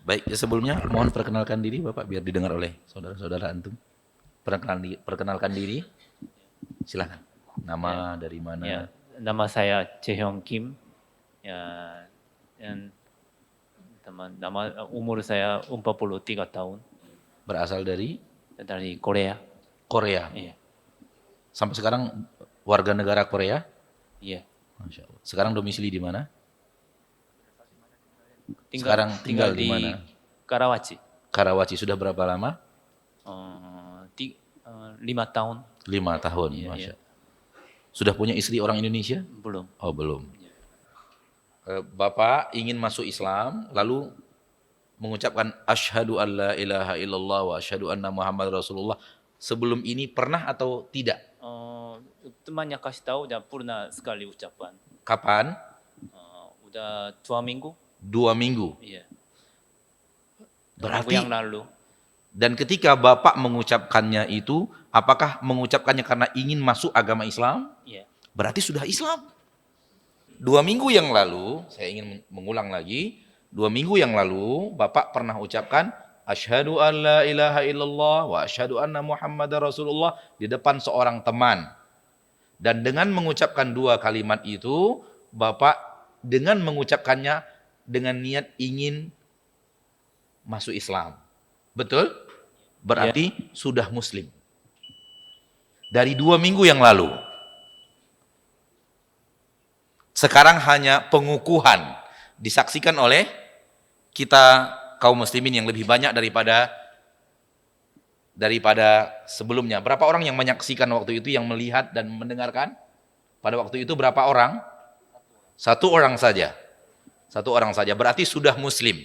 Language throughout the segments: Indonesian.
Baik, sebelumnya mohon perkenalkan diri Bapak biar didengar oleh saudara-saudara antum. Perkenalkan diri, silakan. Ya, Nama dari ya. mana? Nama saya Jaehyung Kim. Ya, dan umur saya 43 tahun Berasal dari dari Korea. Korea. Iya, Sampai sekarang warga negara Korea? iya. Masya Allah. Sekarang domisili di mana? Tinggal Sekarang tinggal tinggal di di mana? Karawaci. Karawaci. Sudah berapa lama? 5 tahun. 5 tahun, Iya, iya. Masya Allah. Sudah punya istri orang Indonesia? Belum. Oh, belum. Bapak ingin masuk Islam, lalu mengucapkan asyhadu alla ilaha illallah wa asyhadu anna Muhammad Rasulullah. Sebelum ini pernah atau tidak? Temannya kasih tahu dan pernah sekali ucapan. Kapan? Udah 2 minggu. 2 minggu. Iya. 2 minggu Berarti, yang lalu. dan ketika Bapak mengucapkannya itu, apakah mengucapkannya karena ingin masuk agama Islam? Iya. Berarti sudah Islam. 2 minggu yang lalu, saya ingin mengulang lagi, 2 minggu yang lalu Bapak pernah ucapkan asyhadu an la ilaha illallah wa asyhadu anna Muhammadar Rasulullah di depan seorang teman. Dan dengan mengucapkan 2 kalimat itu, Bapak dengan mengucapkannya dengan niat ingin masuk Islam. Betul? Berarti sudah Muslim. Dari 2 minggu yang lalu. Sekarang hanya pengukuhan disaksikan oleh kita kaum muslimin yang lebih banyak daripada sebelumnya. Berapa orang yang menyaksikan waktu itu, yang melihat dan mendengarkan? Pada waktu itu berapa orang? 1 orang saja. 1 orang saja. Berarti sudah Muslim.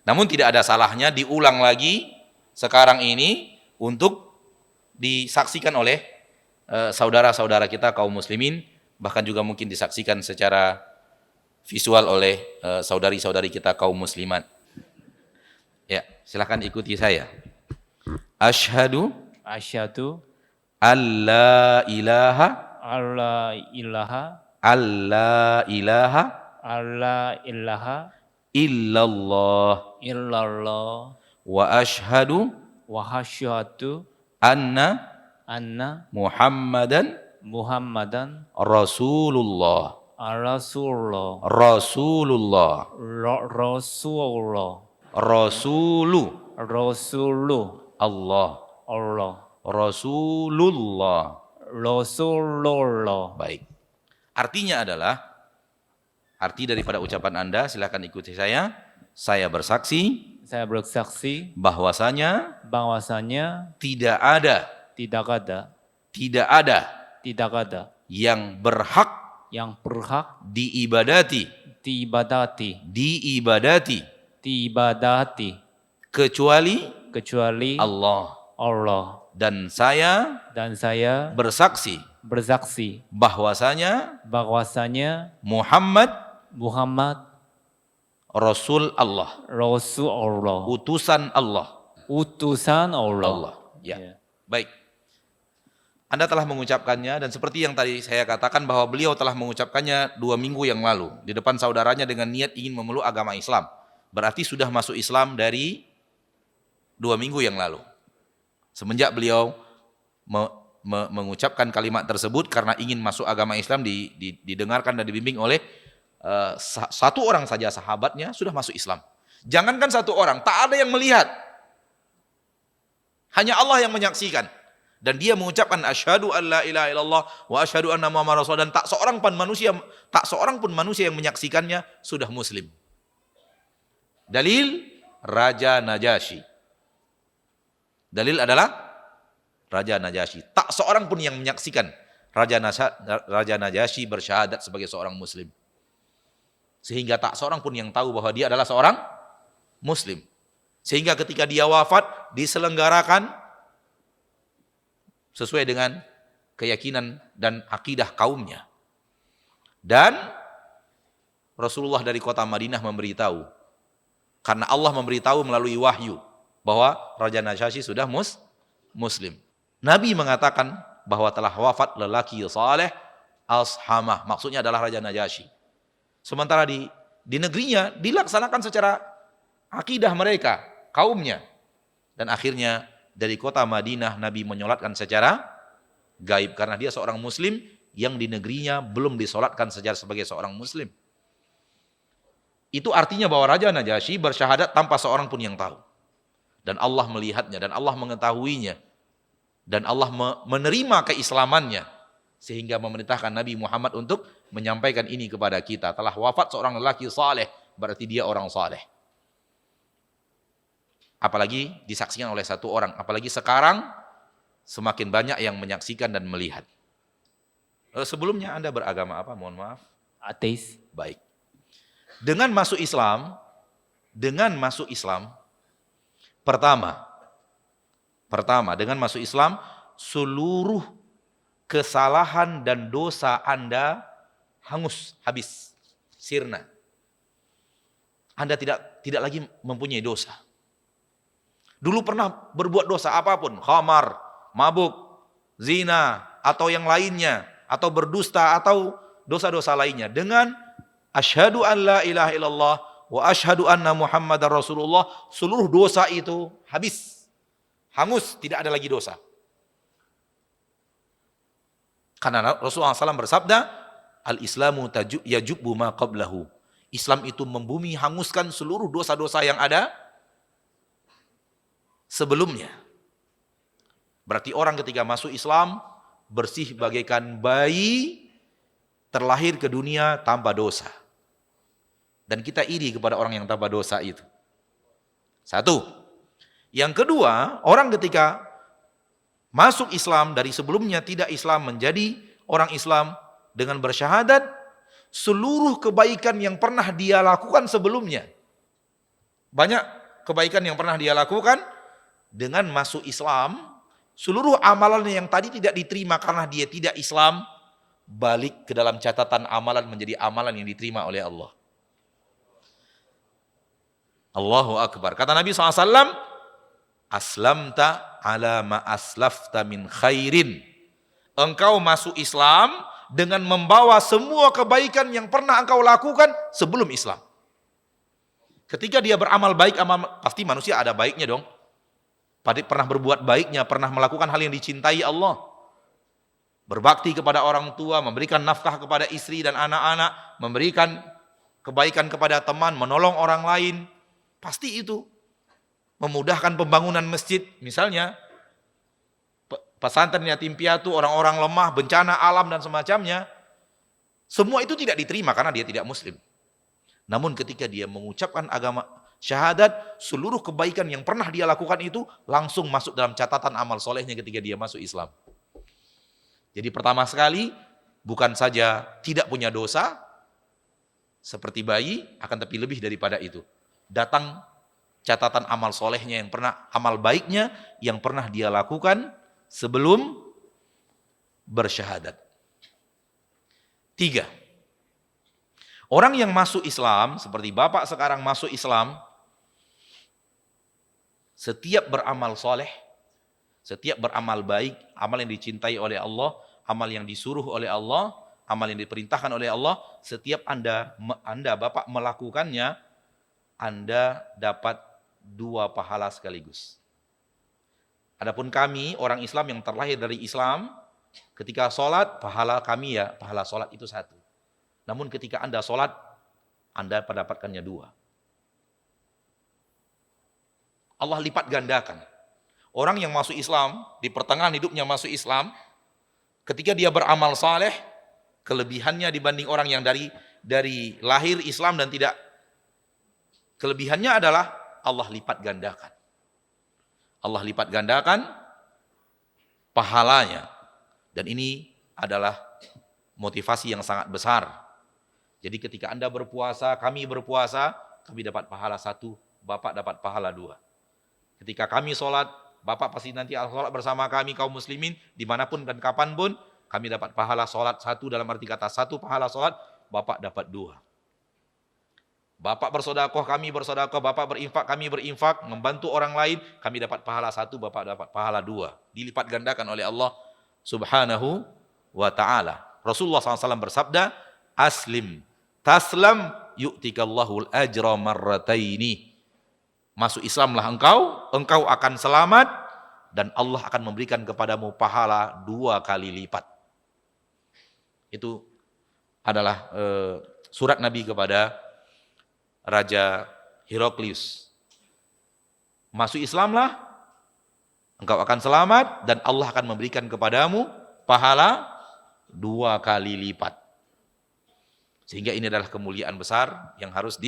Namun tidak ada salahnya diulang lagi sekarang ini untuk disaksikan oleh saudara-saudara kita kaum muslimin, bahkan juga mungkin disaksikan secara visual oleh saudari-saudari kita kaum muslimat. Ya, silakan ikuti saya. Asyhadu Asyhadu alla ilaha alla ilaha alla ilaha alla ilaha illallah illallah wa asyhadu wa asyhadu anna anna Muhammadan Muhammadan Rasulullah. Rasulullah. Rasulullah. Rasulullah. Rasulu Rasulullah. Allah. Allah. Rasulullah. Rasulullah. Baik. Artinya adalah, arti daripada ucapan Anda, silakan ikuti saya. Saya bersaksi Saya bersaksi bahwasanya bahwasanya tidak ada tidak ada yang berhak yang berhak diibadati kecuali Allah. Dan saya bersaksi bahwasanya Muhammad Rasul Allah, utusan Allah. Allah. Ya. Ya. Baik. Anda telah mengucapkannya, dan seperti yang tadi saya katakan bahwa beliau telah mengucapkannya 2 minggu yang lalu di depan saudaranya dengan niat ingin memeluk agama Islam. Berarti sudah masuk Islam dari 2 minggu yang lalu. Semenjak beliau mengucapkan kalimat tersebut karena ingin masuk agama Islam, didengarkan dan dibimbing oleh 1 orang saja sahabatnya, sudah masuk Islam. Jangankan 1 orang, tak ada yang melihat. Hanya Allah yang menyaksikan. Dan dia mengucapkan asyhadu an la ilaha illallah wa asyhadu anna Muhammadar Rasulullah, dan tak seorang pun manusia yang menyaksikannya sudah Muslim. Dalil Raja Najasyi. Dalil adalah Raja Najasyi. Tak seorang pun yang menyaksikan Raja Najasyi bersyahadat sebagai seorang Muslim. Sehingga tak seorang pun yang tahu bahwa dia adalah seorang Muslim. Sehingga ketika dia wafat diselenggarakan sesuai dengan keyakinan dan akidah kaumnya. Dan Rasulullah dari kota Madinah memberitahu, karena Allah memberitahu melalui wahyu bahwa Raja Najasyi sudah Muslim. Nabi mengatakan bahwa telah wafat lelaki saleh Ashamah, maksudnya adalah Raja Najasyi. Sementara di negerinya dilaksanakan secara akidah mereka, kaumnya. Dan akhirnya dari kota Madinah Nabi menyolatkan secara gaib karena dia seorang muslim yang di negerinya belum disolatkan sebagai seorang muslim. Itu artinya bahwa Raja Najasyi bersyahadat tanpa seorang pun yang tahu. Dan Allah melihatnya dan Allah mengetahuinya. Dan Allah menerima keislamannya sehingga memerintahkan Nabi Muhammad untuk menyampaikan ini kepada kita. Telah wafat seorang lelaki saleh, berarti dia orang saleh. Apalagi disaksikan oleh satu orang, apalagi sekarang semakin banyak yang menyaksikan dan melihat. Sebelumnya Anda beragama apa? Mohon maaf. Ateis. Baik. Dengan masuk Islam, pertama dengan masuk Islam, seluruh kesalahan dan dosa Anda hangus, habis, sirna. Anda tidak lagi mempunyai dosa. Dulu pernah berbuat dosa apapun, khamar, mabuk, zina, atau yang lainnya, atau berdusta, atau dosa-dosa lainnya. Dengan asyhadu an la ilaha illallah wa asyhadu anna muhammadar rasulullah, seluruh dosa itu habis. Hangus, tidak ada lagi dosa. Karena Rasulullah SAW bersabda, al-islamu yajubbu ma qablahu. Islam itu membumi, hanguskan seluruh dosa-dosa yang ada sebelumnya. Berarti orang ketika masuk Islam, bersih bagaikan bayi terlahir ke dunia tanpa dosa. Dan kita iri kepada orang yang tanpa dosa itu. Satu. Yang kedua, orang ketika masuk Islam dari sebelumnya tidak Islam menjadi orang Islam dengan bersyahadat, seluruh kebaikan yang pernah dia lakukan sebelumnya. Banyak kebaikan yang pernah dia lakukan dengan masuk Islam, seluruh amalan yang tadi tidak diterima karena dia tidak Islam, balik ke dalam catatan amalan menjadi amalan yang diterima oleh Allah. Allahu Akbar. Kata Nabi SAW, aslamta ala ma aslafta min khairin. Engkau masuk Islam dengan membawa semua kebaikan yang pernah engkau lakukan sebelum Islam. Ketika dia beramal baik, pasti manusia ada baiknya dong. Pernah berbuat baiknya, pernah melakukan hal yang dicintai Allah. Berbakti kepada orang tua, memberikan nafkah kepada istri dan anak-anak, memberikan kebaikan kepada teman, menolong orang lain. Pasti itu. Memudahkan pembangunan masjid, misalnya pesantren yatim piatu, orang-orang lemah, bencana alam dan semacamnya. Semua itu tidak diterima karena dia tidak muslim. Namun ketika dia mengucapkan agama syahadat, seluruh kebaikan yang pernah dia lakukan itu langsung masuk dalam catatan amal solehnya ketika dia masuk Islam. Jadi pertama sekali, bukan saja tidak punya dosa, seperti bayi, akan tapi lebih daripada itu. Datang catatan amal solehnya yang pernah, amal baiknya yang pernah dia lakukan sebelum bersyahadat. 3. Orang yang masuk Islam, seperti Bapak sekarang masuk Islam, setiap beramal soleh, setiap beramal baik, amal yang dicintai oleh Allah, amal yang disuruh oleh Allah, amal yang diperintahkan oleh Allah, setiap Anda Bapak melakukannya, Anda dapat 2 pahala sekaligus. Adapun kami, orang Islam yang terlahir dari Islam, ketika sholat, pahala kami pahala sholat itu 1. Namun ketika Anda sholat, Anda mendapatkannya 2. Allah lipat gandakan. Orang yang masuk Islam, di pertengahan hidupnya masuk Islam, ketika dia beramal saleh, kelebihannya dibanding orang yang dari lahir Islam dan tidak, kelebihannya adalah Allah lipat gandakan. Allah lipat gandakan pahalanya. Dan ini adalah motivasi yang sangat besar. Jadi ketika Anda berpuasa, kami berpuasa, kami dapat pahala 1, Bapak dapat pahala 2. Ketika kami sholat, Bapak pasti nanti sholat bersama kami kaum muslimin, dimanapun dan kapanpun, kami dapat pahala sholat 1, dalam arti kata 1 pahala sholat, Bapak dapat 2. Bapak bersodakoh, kami bersodakoh, Bapak berinfak, kami berinfak, membantu orang lain, kami dapat pahala 1, Bapak dapat pahala 2. Dilipat gandakan oleh Allah Subhanahu wa ta'ala. Rasulullah SAW bersabda, aslim, taslam, yu'tikallahul ajra marrataini. Masuk Islamlah engkau akan selamat dan Allah akan memberikan kepadamu pahala 2 kali lipat. Itu adalah surat Nabi kepada Raja Heraklius. Masuk Islamlah, engkau akan selamat dan Allah akan memberikan kepadamu pahala 2 kali lipat. Sehingga ini adalah kemuliaan besar yang harus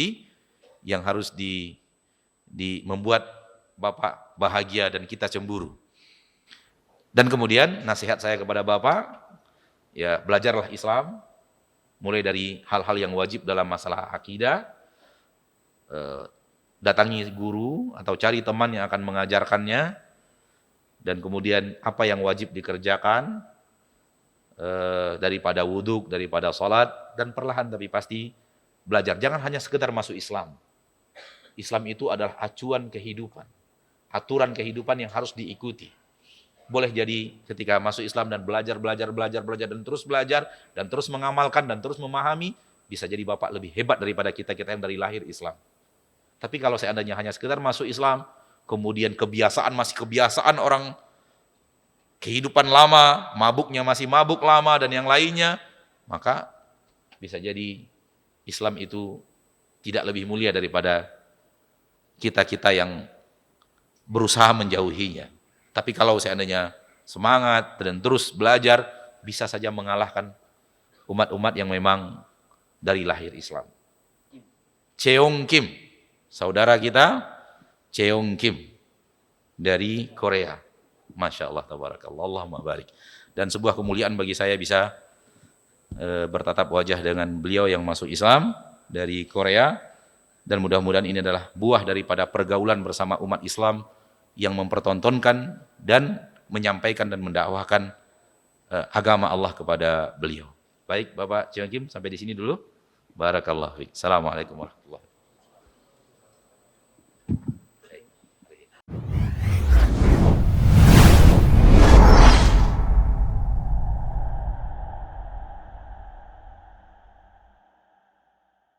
membuat Bapak bahagia dan kita cemburu. Dan kemudian nasihat saya kepada Bapak, ya belajarlah Islam, mulai dari hal-hal yang wajib dalam masalah akidah, datangi guru atau cari teman yang akan mengajarkannya, dan kemudian apa yang wajib dikerjakan, daripada wudhu, daripada sholat, dan perlahan tapi pasti belajar. Jangan hanya sekedar masuk Islam. Islam itu adalah acuan kehidupan, aturan kehidupan yang harus diikuti. Boleh jadi ketika masuk Islam dan belajar dan terus belajar dan terus mengamalkan dan terus memahami, bisa jadi Bapak lebih hebat daripada kita yang dari lahir Islam. Tapi kalau seandainya hanya sekedar masuk Islam, kemudian masih kebiasaan orang kehidupan lama, mabuknya masih mabuk lama dan yang lainnya, maka bisa jadi Islam itu tidak lebih mulia daripada kita yang berusaha menjauhinya. Tapi kalau seandainya semangat dan terus belajar, bisa saja mengalahkan umat-umat yang memang dari lahir Islam. Cheong Kim, saudara kita, Cheong Kim dari Korea. Masya Allah, tabarakallah, Allahumma barik. Dan sebuah kemuliaan bagi saya bisa bertatap wajah dengan beliau yang masuk Islam dari Korea. Dan mudah-mudahan ini adalah buah daripada pergaulan bersama umat Islam yang mempertontonkan dan menyampaikan dan mendakwahkan agama Allah kepada beliau. Baik Bapak Cheong Kim, sampai di sini dulu. Barakallahu fiik. Assalamualaikum warahmatullahi wabarakatuh.